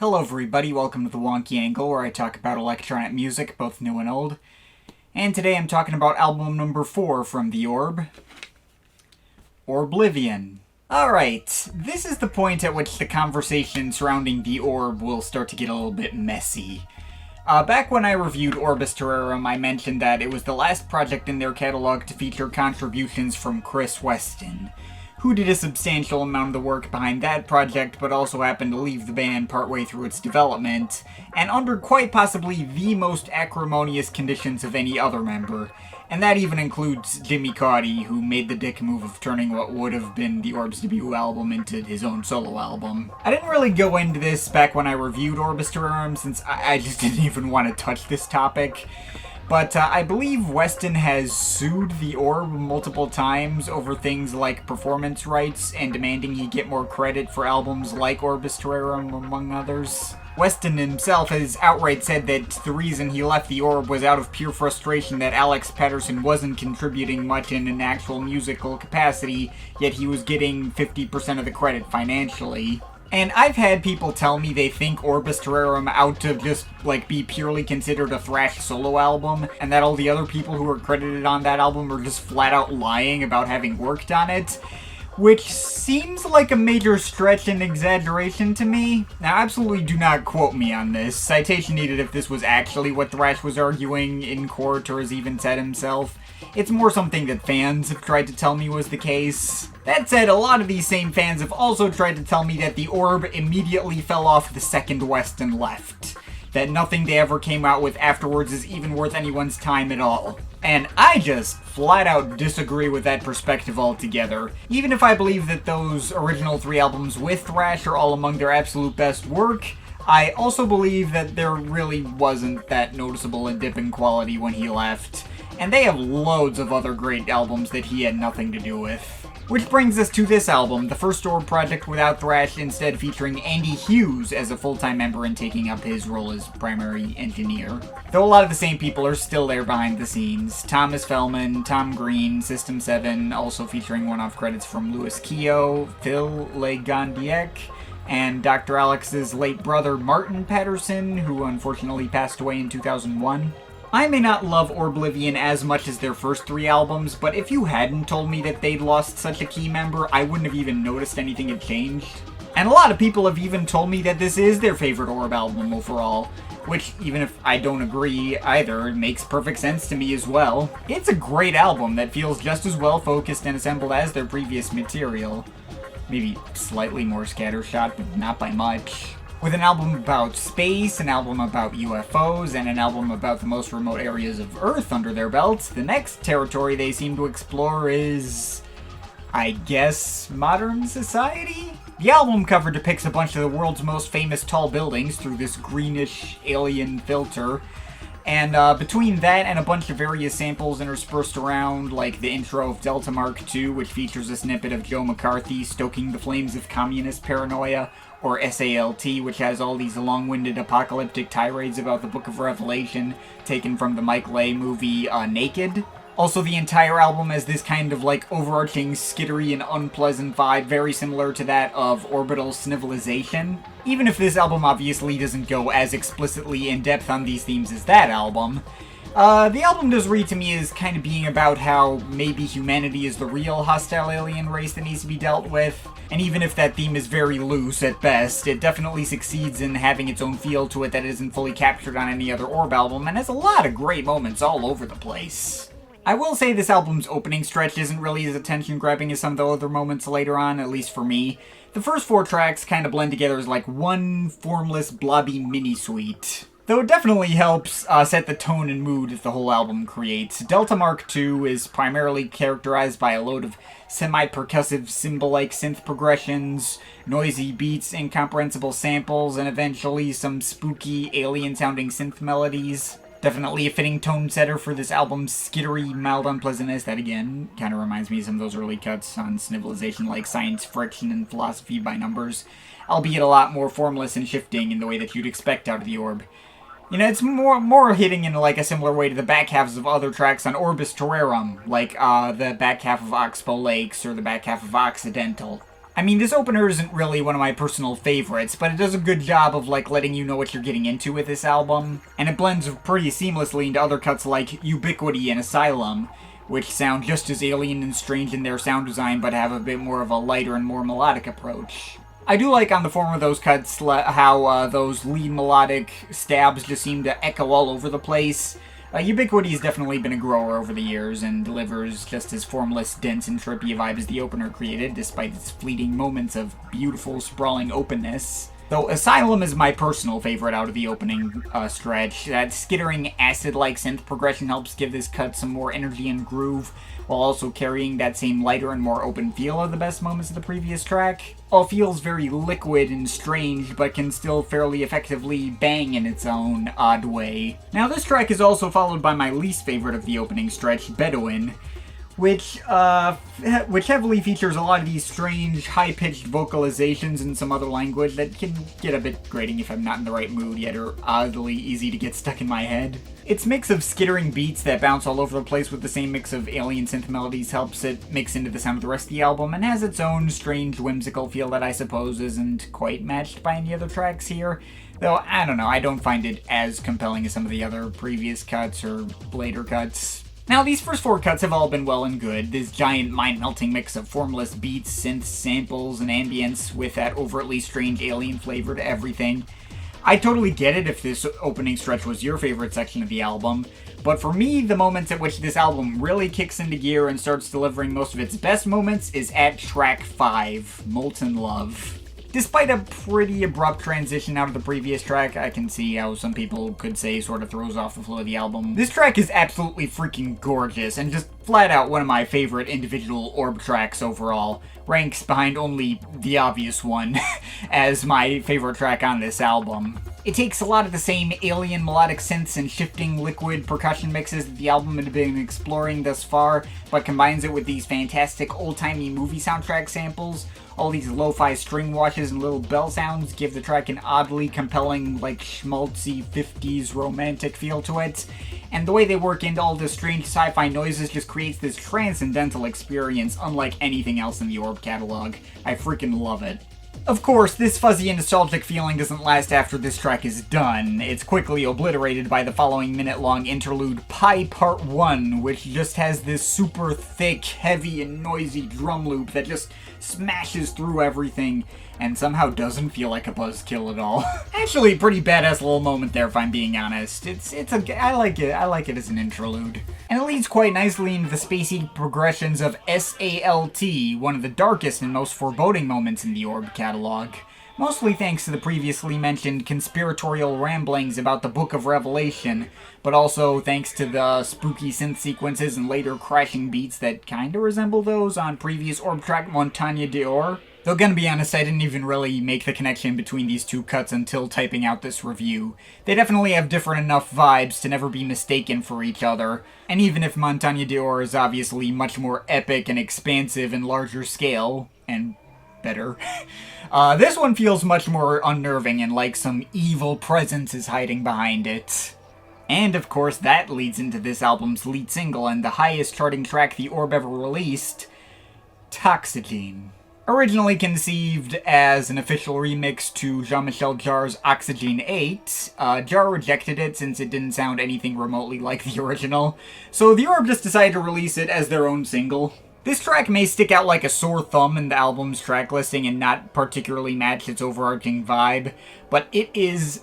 Hello everybody, welcome to the Wonky Angle, where I talk about electronic music, both new and old. And today I'm talking about album number 4 from The Orb, Orblivion. Alright, this is the point at which the conversation surrounding The Orb will start to get a little bit messy. Back when I reviewed Orbis Terrarum, I mentioned that it was the last project in their catalog to feature contributions from Chris Weston, who did a substantial amount of the work behind that project, but also happened to leave the band partway through its development, and under quite possibly the most acrimonious conditions of any other member. And that even includes Jimmy Cauty, who made the dick move of turning what would have been the Orb's debut album into his own solo album. I didn't really go into this back when I reviewed Orbis Terrarum, since I just didn't even want to touch this topic. But I believe Weston has sued the Orb multiple times over things like performance rights and demanding he get more credit for albums like Orbis Terrarum, among others. Weston himself has outright said that the reason he left the Orb was out of pure frustration that Alex Patterson wasn't contributing much in an actual musical capacity, yet he was getting 50% of the credit financially. And I've had people tell me they think Orbis Terrarum out to just, be purely considered a thrash solo album, and that all the other people who are credited on that album are just flat out lying about having worked on it, which seems like a major stretch and exaggeration to me. Now, absolutely do not quote me on this. Citation needed if this was actually what Thrash was arguing in court, or has even said himself. It's more something that fans have tried to tell me was the case. That said, a lot of these same fans have also tried to tell me that the Orb immediately fell off the second Weston left. That nothing they ever came out with afterwards is even worth anyone's time at all. And I just flat out disagree with that perspective altogether. Even if I believe that those original 3 albums with Thrash are all among their absolute best work, I also believe that there really wasn't that noticeable a dip in quality when he left. And they have loads of other great albums that he had nothing to do with. Which brings us to this album, the first Orb project without Thrash, instead featuring Andy Hughes as a full-time member and taking up his role as primary engineer. Though a lot of the same people are still there behind the scenes. Thomas Fellman, Tom Green, System 7, also featuring one-off credits from Louis Keogh, Phil Legondiek, and Dr. Alex's late brother Martin Patterson, who unfortunately passed away in 2001. I may not love Orblivion as much as their first 3 albums, but if you hadn't told me that they'd lost such a key member, I wouldn't have even noticed anything had changed. And a lot of people have even told me that this is their favorite Orb album overall, which, even if I don't agree either, makes perfect sense to me as well. It's a great album that feels just as well focused and assembled as their previous material. Maybe slightly more scattershot, but not by much. With an album about space, an album about UFOs, and an album about the most remote areas of Earth under their belts, the next territory they seem to explore is, I guess, modern society? The album cover depicts a bunch of the world's most famous tall buildings through this greenish alien filter. And between that and a bunch of various samples interspersed around, like the intro of Delta Mark II, which features a snippet of Joe McCarthy stoking the flames of communist paranoia, or S.A.L.T, which has all these long-winded apocalyptic tirades about the Book of Revelation, taken from the Mike Leigh movie Naked. Also, the entire album has this kind of overarching skittery and unpleasant vibe, very similar to that of Orbital Snivelization. Even if this album obviously doesn't go as explicitly in-depth on these themes as that album, the album does read to me as kind of being about how maybe humanity is the real hostile alien race that needs to be dealt with. And even if that theme is very loose at best, it definitely succeeds in having its own feel to it that isn't fully captured on any other Orb album, and has a lot of great moments all over the place. I will say this album's opening stretch isn't really as attention-grabbing as some of the other moments later on, at least for me. The first 4 tracks kind of blend together as one formless, blobby mini-suite. Though it definitely helps set the tone and mood that the whole album creates. Delta Mark II is primarily characterized by a load of semi-percussive cymbal-like synth progressions, noisy beats, incomprehensible samples, and eventually some spooky, alien-sounding synth melodies. Definitely a fitting tone setter for this album's skittery, mild unpleasantness that, again, kind of reminds me of some of those early cuts on Snivelization like Science Friction and Philosophy by Numbers, albeit a lot more formless and shifting in the way that you'd expect out of the Orb. You know, it's more hitting in a similar way to the back halves of other tracks on Orbis Terrarum, like the back half of Oxbow Lakes or the back half of Occidental. I mean, this opener isn't really one of my personal favorites, but it does a good job of, like, letting you know what you're getting into with this album, and it blends pretty seamlessly into other cuts like Ubiquity and Asylum, which sound just as alien and strange in their sound design, but have a bit more of a lighter and more melodic approach. I do like on the form of those cuts how those lead melodic stabs just seem to echo all over the place. Ubiquity has definitely been a grower over the years and delivers just as formless, dense, and trippy a vibe as the opener created, despite its fleeting moments of beautiful, sprawling openness. Though Asylum is my personal favorite out of the opening stretch. That skittering, acid-like synth progression helps give this cut some more energy and groove, while also carrying that same lighter and more open feel of the best moments of the previous track. All feels very liquid and strange, but can still fairly effectively bang in its own odd way. Now this track is also followed by my least favorite of the opening stretch, Bedouin, which heavily features a lot of these strange, high-pitched vocalizations in some other language that can get a bit grating if I'm not in the right mood, yet are oddly easy to get stuck in my head. Its mix of skittering beats that bounce all over the place with the same mix of alien synth melodies helps it mix into the sound of the rest of the album, and has its own strange, whimsical feel that I suppose isn't quite matched by any other tracks here. Though, I don't know, I don't find it as compelling as some of the other previous cuts or later cuts. Now, these first four cuts have all been well and good. This giant mind-melting mix of formless beats, synths, samples, and ambience with that overtly strange alien flavor to everything. I totally get it if this opening stretch was your favorite section of the album, but for me, the moments at which this album really kicks into gear and starts delivering most of its best moments is at track 5, Molten Love. Despite a pretty abrupt transition out of the previous track, I can see how some people could say sort of throws off the flow of the album. This track is absolutely freaking gorgeous, and just flat out one of my favorite individual Orb tracks overall. Ranks behind only the obvious one as my favorite track on this album. It takes a lot of the same alien melodic synths and shifting liquid percussion mixes that the album had been exploring thus far, but combines it with these fantastic old-timey movie soundtrack samples. All these lo-fi string washes and little bell sounds give the track an oddly compelling, like, schmaltzy 50s romantic feel to it. And the way they work into all this strange sci-fi noises just creates this transcendental experience unlike anything else in the Orb catalog. I freaking love it. Of course, this fuzzy and nostalgic feeling doesn't last after this track is done. It's quickly obliterated by the following minute-long interlude Pi Part 1, which just has this super thick, heavy, and noisy drum loop that just smashes through everything and somehow doesn't feel like a buzzkill at all. Actually, pretty badass little moment there if I'm being honest. I like it as an interlude. And it leads quite nicely into the spacey progressions of S.A.L.T, one of the darkest and most foreboding moments in the Orb catalog. Mostly thanks to the previously mentioned conspiratorial ramblings about the Book of Revelation, but also thanks to the spooky synth sequences and later crashing beats that kinda resemble those on previous Orb track Montagne d'Or. Though gonna be honest, I didn't even really make the connection between these two cuts until typing out this review. They definitely have different enough vibes to never be mistaken for each other, and even if Montagne d'Or is obviously much more epic and expansive and larger scale, and better, this one feels much more unnerving and like some evil presence is hiding behind it. And of course that leads into this album's lead single and the highest charting track the Orb ever released, Toxygene. Originally conceived as an official remix to Jean-Michel Jarre's Oxygen 8, Jarre rejected it since it didn't sound anything remotely like the original, so the Orb just decided to release it as their own single. This track may stick out like a sore thumb in the album's track listing and not particularly match its overarching vibe, but it is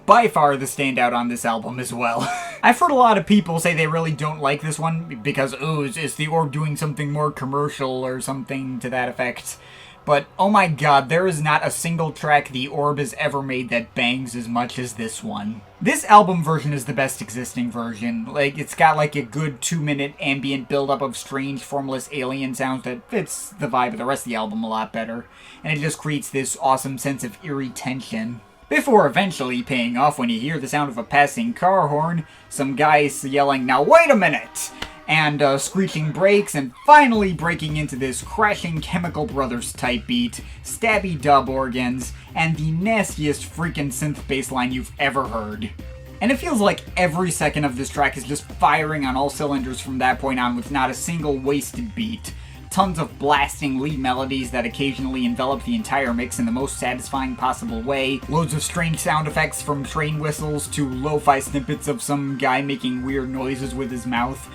by far the standout on this album as well. I've heard a lot of people say they really don't like this one because, oh, is the Orb doing something more commercial or something to that effect? But, oh my god, there is not a single track the Orb has ever made that bangs as much as this one. This album version is the best existing version. Like, it's got like a good 2-minute ambient buildup of strange, formless alien sounds that fits the vibe of the rest of the album a lot better. And it just creates this awesome sense of eerie tension. Before eventually paying off when you hear the sound of a passing car horn, some guys yelling, "Now wait a minute!" and screeching brakes, and finally breaking into this crashing Chemical Brothers type beat, stabby dub organs, and the nastiest freaking synth bass line you've ever heard. And it feels like every second of this track is just firing on all cylinders from that point on with not a single wasted beat. tons of blasting lead melodies that occasionally envelop the entire mix in the most satisfying possible way, loads of strange sound effects from train whistles to lo-fi snippets of some guy making weird noises with his mouth.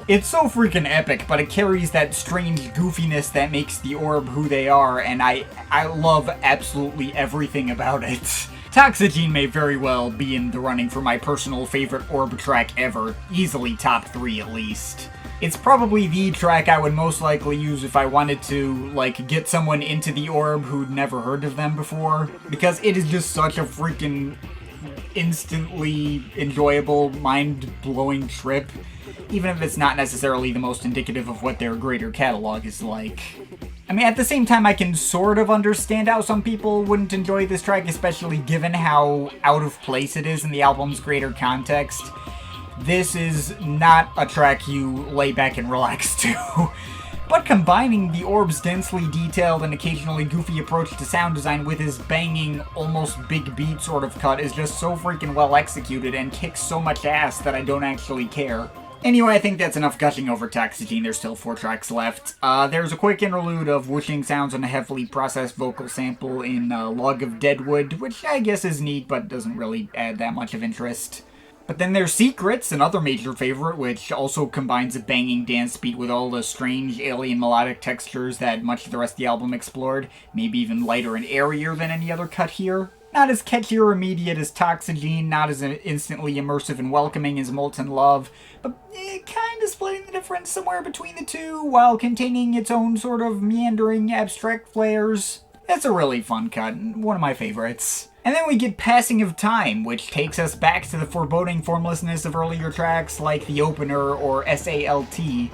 It's so freaking epic, but it carries that strange goofiness that makes the orb who they are, and I love absolutely everything about it. Toxygene may very well be in the running for my personal favorite orb track ever, easily top 3 at least. It's probably the track I would most likely use if I wanted to, like, get someone into the orb who'd never heard of them before, because it is just such a freaking instantly enjoyable, mind-blowing trip, even if it's not necessarily the most indicative of what their greater catalog is like. I mean, at the same time, I can sort of understand how some people wouldn't enjoy this track, especially given how out of place it is in the album's greater context. This is not a track you lay back and relax to. But combining the orb's densely detailed and occasionally goofy approach to sound design with his banging, almost big beat sort of cut is just so freaking well executed and kicks so much ass that I don't actually care. Anyway, I think that's enough gushing over Toxygene. There's still 4 tracks left. There's a quick interlude of whooshing sounds and a heavily processed vocal sample in Log of Deadwood, which I guess is neat, but doesn't really add that much of interest. But then there's Secrets, another major favorite, which also combines a banging dance beat with all the strange alien melodic textures that much of the rest of the album explored, maybe even lighter and airier than any other cut here. Not as catchy or immediate as Toxygene, not as instantly immersive and welcoming as Molten Love, but kind of splitting the difference somewhere between the two, while containing its own sort of meandering, abstract flares. It's a really fun cut, and one of my favorites. And then we get Passing of Time, which takes us back to the foreboding formlessness of earlier tracks like The Opener or S.A.L.T.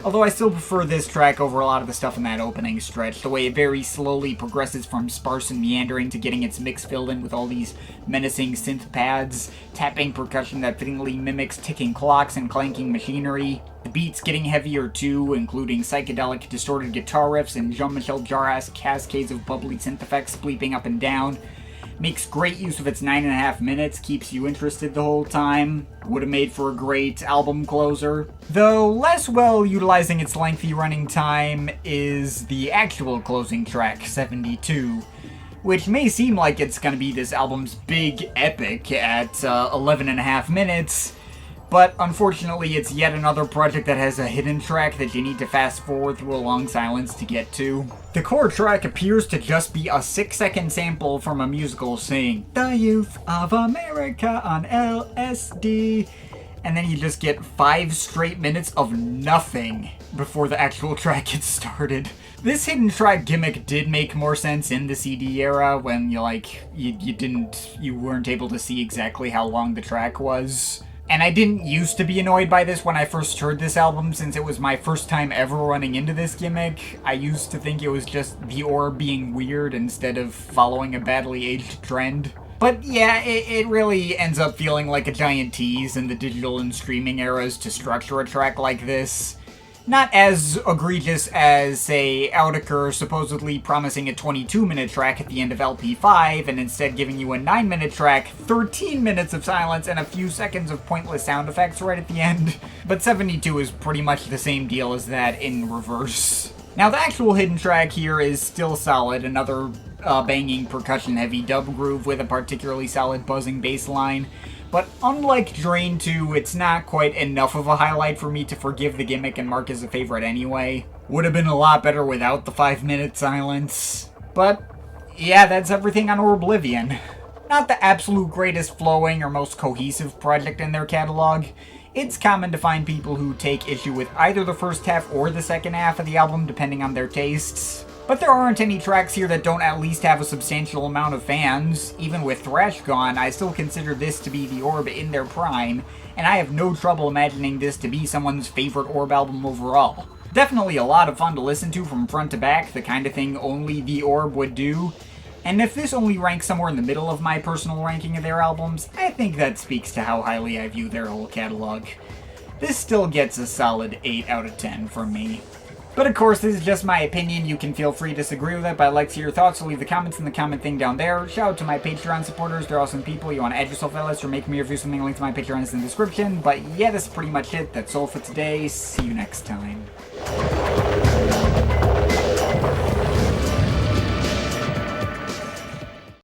Although I still prefer this track over a lot of the stuff in that opening stretch, the way it very slowly progresses from sparse and meandering to getting its mix filled in with all these menacing synth pads, tapping percussion that fittingly mimics ticking clocks and clanking machinery. The beats getting heavier too, including psychedelic distorted guitar riffs and Jean-Michel Jarre's cascades of bubbly synth effects bleeping up and down. Makes great use of its 9.5 minutes, keeps you interested the whole time. Would have made for a great album closer. Though less well utilizing its lengthy running time is the actual closing track, 72, which may seem like it's gonna be this album's big epic at 11.5 minutes, but unfortunately it's yet another project that has a hidden track that you need to fast forward through a long silence to get to. The core track appears to just be a 6-second sample from a musical saying, "The Youth of America on LSD," and then you just get 5 straight minutes of nothing before the actual track gets started. This hidden track gimmick did make more sense in the CD era when you weren't able to see exactly how long the track was. And I didn't used to be annoyed by this when I first heard this album, since it was my first time ever running into this gimmick. I used to think it was just the orb being weird instead of following a badly aged trend. But yeah, it really ends up feeling like a giant tease in the digital and streaming eras to structure a track like this. Not as egregious as, say, Oudiker supposedly promising a 22-minute track at the end of LP5 and instead giving you a 9-minute track, 13 minutes of silence, and a few seconds of pointless sound effects right at the end. But 72 is pretty much the same deal as that in reverse. Now, the actual hidden track here is still solid, another banging percussion-heavy dub groove with a particularly solid buzzing bass line. But unlike Drain 2, it's not quite enough of a highlight for me to forgive the gimmick and mark as a favorite anyway. Would have been a lot better without the 5-minute silence. But yeah, that's everything on Orblivion. Not the absolute greatest flowing or most cohesive project in their catalog. It's common to find people who take issue with either the first half or the second half of the album, depending on their tastes. But there aren't any tracks here that don't at least have a substantial amount of fans. Even with Thrash gone, I still consider this to be the Orb in their prime, and I have no trouble imagining this to be someone's favorite Orb album overall. Definitely a lot of fun to listen to from front to back, the kind of thing only the Orb would do. And if this only ranks somewhere in the middle of my personal ranking of their albums, I think that speaks to how highly I view their whole catalog. This still gets a solid 8 out of 10 from me. But of course, this is just my opinion. You can feel free to disagree with it, but I'd like to hear your thoughts, so leave the comments in the comment thing down there. Shout out to my Patreon supporters. They're awesome people. You want to add yourself to that list or make me review something, link to my Patreon is in the description. But yeah, that's pretty much it. That's all for today. See you next time.